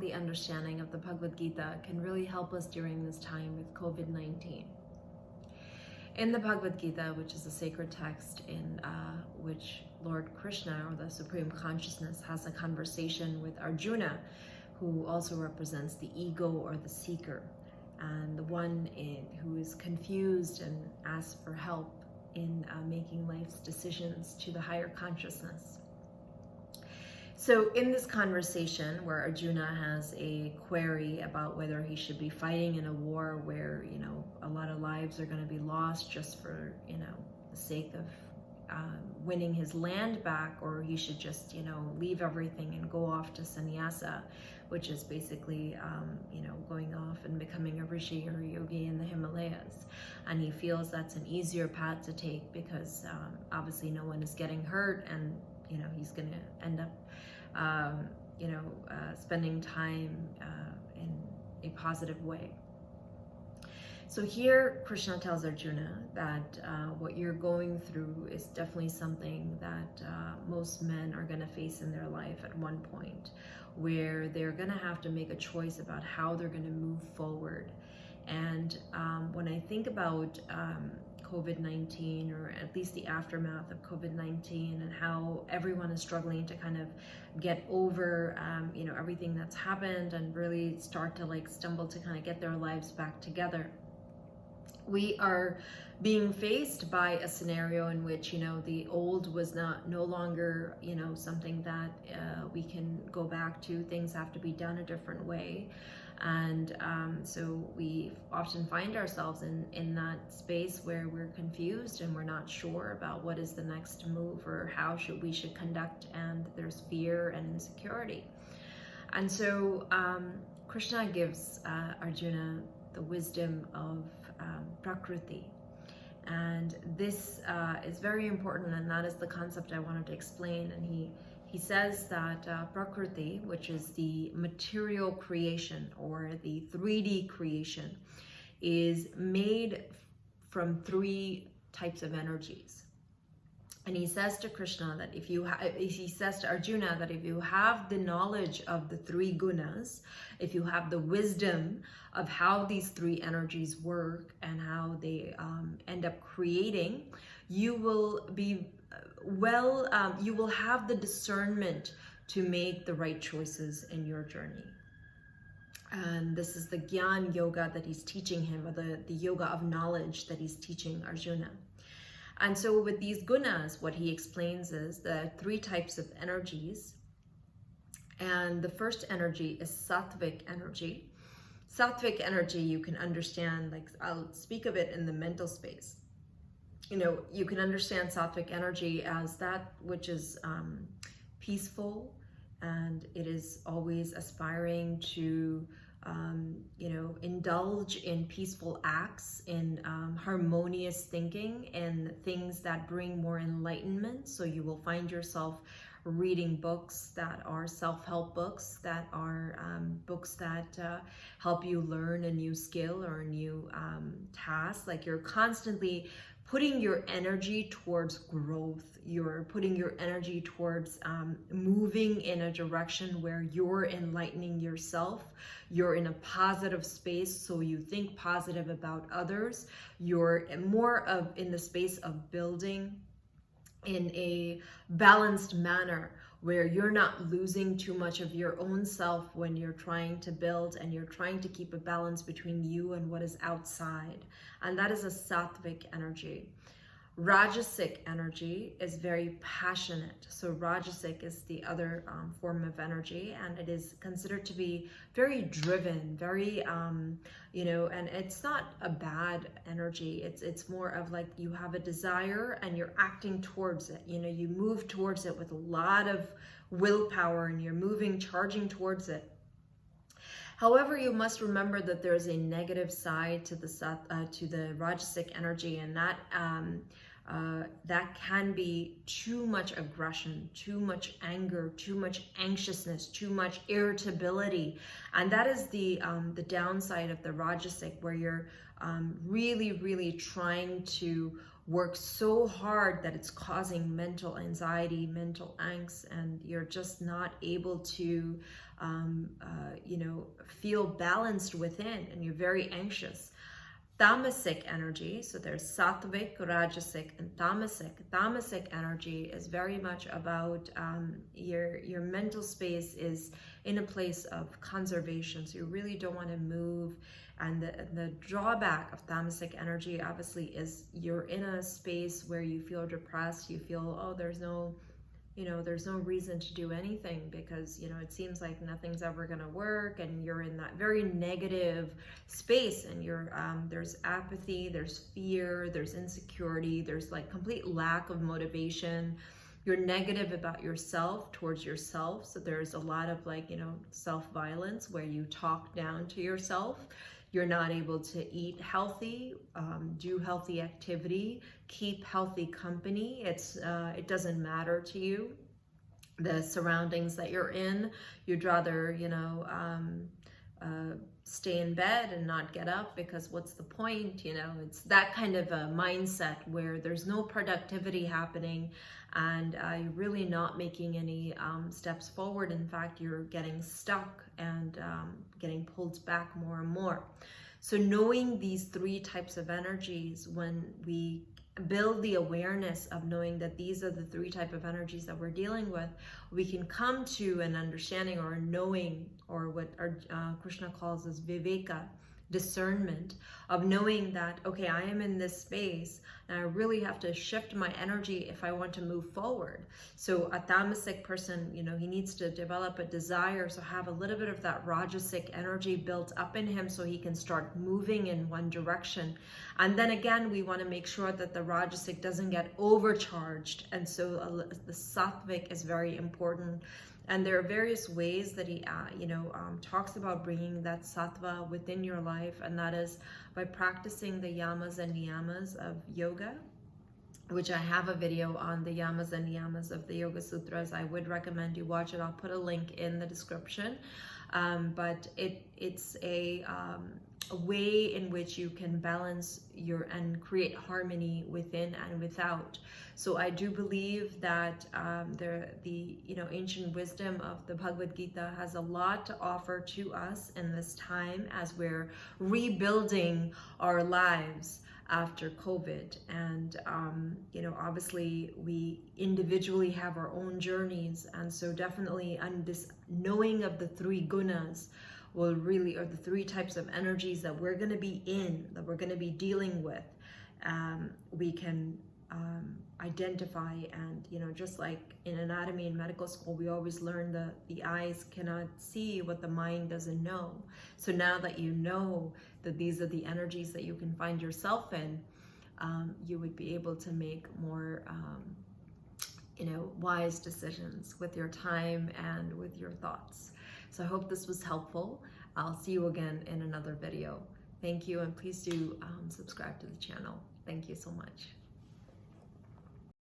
the understanding of the Bhagavad Gita can really help us during this time with COVID-19. In the Bhagavad Gita, which is a sacred text in which Lord Krishna, or the Supreme Consciousness, has a conversation with Arjuna, who also represents the ego or the seeker, and the one who is confused and asks for help in making life's decisions to the higher consciousness. So in this conversation where Arjuna has a query about whether he should be fighting in a war where, a lot of lives are going to be lost just for, the sake of winning his land back, or he should just, leave everything and go off to sannyasa, which is basically, going off and becoming a rishi or a yogi in the Himalayas. And he feels that's an easier path to take because obviously no one is getting hurt, and, he's going to end up spending time in a positive way. So here Krishna tells Arjuna that what you're going through is definitely something that most men are going to face in their life at one point, where they're going to have to make a choice about how they're going to move forward. And when I think about COVID-19, or at least the aftermath of COVID-19, and how everyone is struggling to kind of get over, everything that's happened and really start to stumble to kind of get their lives back together. We are being faced by a scenario in which, the old was no longer, something that we can go back to. Things have to be done a different way. And so we often find ourselves in that space where we're confused and we're not sure about what is the next move or how we should conduct, and there's fear and insecurity. And so Krishna gives Arjuna the wisdom of Prakriti. And this is very important, and that is the concept I wanted to explain. And he says that Prakriti, which is the material creation or the 3D creation, is made from 3 types of energies. And he says to Krishna that he says to Arjuna that if you have the knowledge of the 3 gunas, if you have the wisdom of how these 3 energies work and how they end up creating, you will be you will have the discernment to make the right choices in your journey. And this is the Gyan Yoga that he's teaching him, or the yoga of knowledge that he's teaching Arjuna. And so with these gunas, what he explains is there are 3 types of energies. And the first energy is sattvic energy. Sattvic energy, you can understand, I'll speak of it in the mental space. You can understand sattvic energy as that which is peaceful, and it is always aspiring to, indulge in peaceful acts, in harmonious thinking, and things that bring more enlightenment. So you will find yourself reading books that are self-help books, that are books that help you learn a new skill or a new task. You're constantly putting your energy towards growth. You're putting your energy towards moving in a direction where you're enlightening yourself. You're in a positive space, so you think positive about others. You're more in the space of building in a balanced manner, where you're not losing too much of your own self when you're trying to build, and you're trying to keep a balance between you and what is outside. And that is a sattvic energy. Rajasic energy is very passionate. So Rajasic is the other form of energy, and it is considered to be very driven, very, and it's not a bad energy. It's more of you have a desire and you're acting towards it. You move towards it with a lot of willpower, and you're charging towards it. However, you must remember that there's a negative side to the Rajasic energy, and that can be too much aggression, too much anger, too much anxiousness, too much irritability. And that is the downside of the Rajasic, where you're really, really trying to work so hard that it's causing mental anxiety, mental angst, and you're just not able to, feel balanced within, and you're very anxious. Tamasic energy, so there's sattvic, rajasic, and tamasic. Tamasic energy is very much about your mental space is in a place of conservation, so you really don't want to move. And the drawback of tamasic energy obviously is you're in a space where you feel depressed, you feel, oh, there's no reason to do anything because, it seems like nothing's ever going to work, and you're in that very negative space, and there's apathy, there's fear, there's insecurity, there's like complete lack of motivation. You're negative about yourself, towards yourself. So there's a lot of self-violence where you talk down to yourself. You're not able to eat healthy, do healthy activity, keep healthy company. It doesn't matter to you, the surroundings that you're in. You'd rather, stay in bed and not get up because what's the point? It's that kind of a mindset where there's no productivity happening, and you're really not making any steps forward. In fact, you're getting stuck and getting pulled back more and more. So knowing these three types of energies, when we build the awareness of knowing that these are the three type of energies that we're dealing with, we can come to an understanding or a knowing, or what Krishna calls as viveka, discernment, of knowing that, okay, I am in this space and I really have to shift my energy if I want to move forward. So a tamasic person, he needs to develop a desire, so have a little bit of that rajasic energy built up in him so he can start moving in one direction. And then again, we want to make sure that the rajasic doesn't get overcharged, and so the sattvic is very important. And there are various ways that he, talks about bringing that sattva within your life, and that is by practicing the yamas and niyamas of yoga, which I have a video on the yamas and niyamas of the Yoga Sutras. I would recommend you watch it. I'll put a link in the description. But it's a way in which you can balance and create harmony within and without. So I do believe that the ancient wisdom of the Bhagavad Gita has a lot to offer to us in this time as we're rebuilding our lives after COVID. And obviously we individually have our own journeys, and so definitely this knowing of the three gunas will really, or the three types of energies that we're going to be that we're going to be dealing with, we can identify. And just like in anatomy in medical school, we always learn that the eyes cannot see what the mind doesn't know. So now that you know that these are the energies that you can find yourself in, you would be able to make more wise decisions with your time and with your thoughts. So I hope this was helpful. I'll see you again in another video. Thank you, and please do subscribe to the channel. Thank you so much.